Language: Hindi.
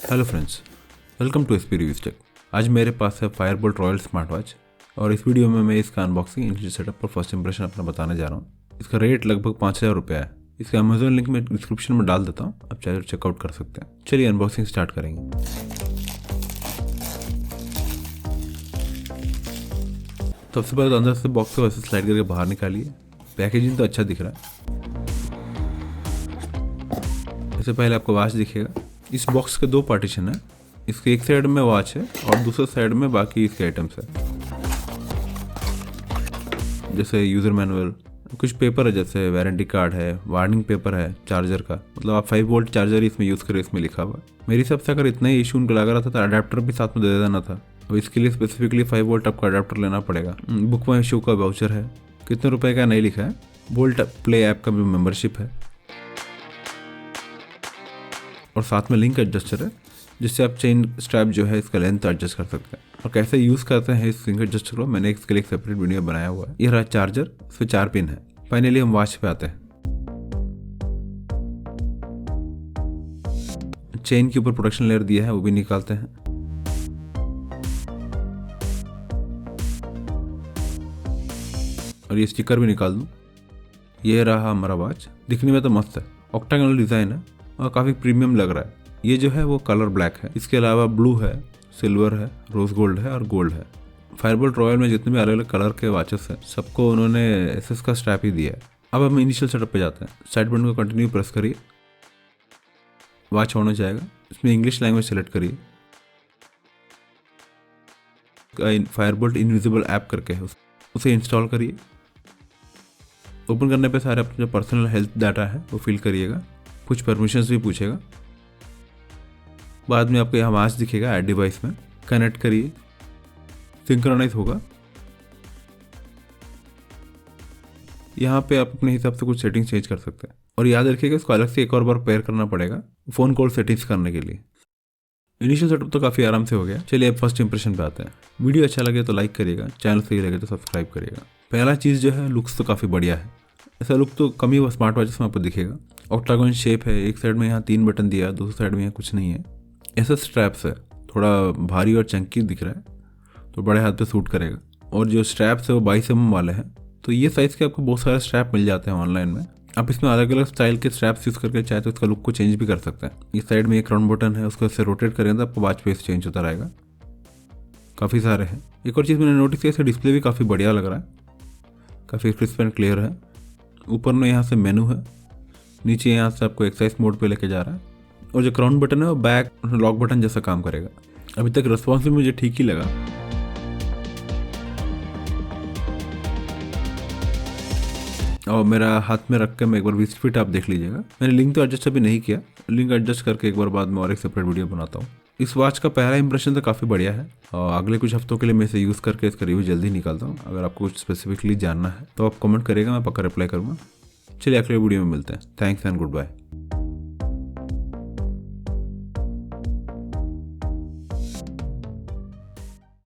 Hello friends, welcome to SP reviews tech. आज मेरे पास है फायरबोल्ट रॉयल स्मार्ट वॉच और इस वीडियो में मैं इसका अनबॉक्सिंग, इनिशियल सेटअप और फर्स्ट इंप्रेशन अपना बताने जा रहा हूँ। इसका रेट लगभग 5,000 रुपये है। इसका अमेजोन लिंक मैं डिस्क्रिप्शन में डाल देता हूँ, आप चाहे चेकआउट कर सकते हैं। चलिए अनबॉक्सिंग स्टार्ट करेंगे। सबसे पहले तो अंदर से बॉक्स को वैसे स्लाइड करके बाहर निकालिए। पैकेजिंग तो अच्छा दिख रहा है। इससे पहले आपको वॉच दिखेगा। इस बॉक्स के दो पार्टीशन है। इसके एक साइड में वॉच है और दूसरे साइड में बाकी इसके आइटम्स है, जैसे यूज़र मैनुअल, कुछ पेपर है जैसे वारंटी कार्ड है, वार्निंग पेपर है चार्जर का, मतलब आप 5 वोल्ट चार्जर ही इसमें यूज़ करें, इसमें लिखा हुआ है। मेरे हिसाब से अगर इतना ही इशू उनको लग रहा था तो अडेप्टर भी साथ में दे देना था। अब इसके लिए स्पेसिफिकली 5 वोल्ट आपको अडेप्टर लेना पड़ेगा। बुक माई शो का वाउचर है, कितने रुपए का नहीं लिखा है। वोल्ट प्ले ऐप का भी मेंबरशिप है और साथ में लिंक एडजस्टर है, जिससे आप चेन स्ट्रैप जो है इसका लेंथ एडजस्ट कर सकते हैं। और कैसे यूज़ करते हैं इस लिंक एडजस्टर को, मैंने इसके लिए एक सेपरेट वीडियो बनाया हुआ है। ये रहा चार्जर, इसमें 4 पिन है। फाइनली हम वॉच पे आते हैं। चेन के ऊपर प्रोटेक्शन लेयर दिया है, वो भी निकालते हैं। और ये स्टिकर भी निकाल दूँ। ये रहा हमारा वॉच। दिखने में तो मस्त है, ऑक्टागोनल डिज़ाइन है और काफ़ी प्रीमियम लग रहा है। ये जो है वो कलर ब्लैक है। इसके अलावा ब्लू है, सिल्वर है, रोज गोल्ड है और गोल्ड है। फायरबोल्ट रॉयल में जितने भी अलग अलग कलर के वॉचेस हैं, सबको उन्होंने एसएस का स्ट्रैप ही दिया है। अब हम इनिशियल सेटअप पे जाते हैं। साइड बटन को कंटिन्यू प्रेस करिए, वॉच ऑन हो जाएगा। इसमें इंग्लिश लैंग्वेज सेलेक्ट करिए। फायरबोल्ट इनविजिबल ऐप करके है, उसे इंस्टॉल करिए। ओपन करने पे सारे अपने जो पर्सनल हेल्थ डाटा है वो फिल करिएगा। कुछ परमिशंस भी पूछेगा। बाद में आपको यहाँ वॉच दिखेगा ऐड डिवाइस में, कनेक्ट करिए, सिंक्रोनाइज होगा। यहाँ पे आप अपने हिसाब से कुछ सेटिंग्स चेंज कर सकते हैं। और याद रखिएगा इसको अलग से एक और बार पेयर करना पड़ेगा फ़ोन कॉल सेटिंग्स करने के लिए। इनिशियल सेटअप तो काफ़ी आराम से हो गया। चलिए अब फर्स्ट इंप्रेशन पे आते हैं। वीडियो अच्छा लगे तो लाइक करिएगा, चैनल सही लगे तो सब्सक्राइब करिएगा। पहला चीज़ जो है, लुक्स तो काफ़ी बढ़िया है। ऐसा लुक तो कम ही स्मार्ट वॉचेस में आपको दिखेगा। ऑक्टागोन शेप है, एक साइड में यहाँ 3 बटन दिया है, दूसरी साइड में यहाँ कुछ नहीं है। ऐसा स्ट्रैप्स है, थोड़ा भारी और चंकी दिख रहा है, तो बड़े हाथ पे सूट करेगा। और जो स्ट्रैप्स है वो 22 mm वाले हैं, तो ये साइज़ के आपको बहुत सारे स्ट्रैप मिल जाते हैं ऑनलाइन में। आप इसमें अलग अलग स्टाइल के स्ट्रैप्स यूज़ करके चाहे तो इसका लुक को चेंज भी कर सकते हैं। इस साइड में एक राउंड बटन है, उसको ऐसे रोटेट करेंगे तो आपको वॉच फेस चेंज होता रहेगा। काफ़ी सारे हैं। एक और चीज़ मैंने नोटिस किया, इसका डिस्प्ले भी काफ़ी बढ़िया लग रहा है, काफ़ी क्रिस्प एंड क्लियर है। ऊपर में यहाँ से मेनू है, नीचे यहाँ से आपको एक्सरसाइज मोड पे लेके जा रहा है। और जो क्राउन बटन है वो बैक लॉक बटन जैसा काम करेगा। अभी तक रिस्पॉन्स भी मुझे ठीक ही लगा। और मेरा हाथ में रख के मैं एक बार रिस्ट फिट आप देख लीजिएगा। मैंने लिंक तो एडजस्ट अभी नहीं किया, लिंक एडजस्ट करके एक बार बाद में और एक सेपरेट वीडियो बनाता हूँ। इस वॉच का पहला इंप्रेशन तो काफ़ी बढ़िया है और अगले कुछ हफ्तों के लिए मैं इसे यूज़ करके इसका रिव्यू जल्दी निकालता हूँ। अगर आपको कुछ स्पेसिफिकली जानना है तो आप कमेंट करिएगा, मैं पक्का रिप्लाई करूँगा। चलिए अगले वीडियो में मिलते हैं। Thanks and good bye.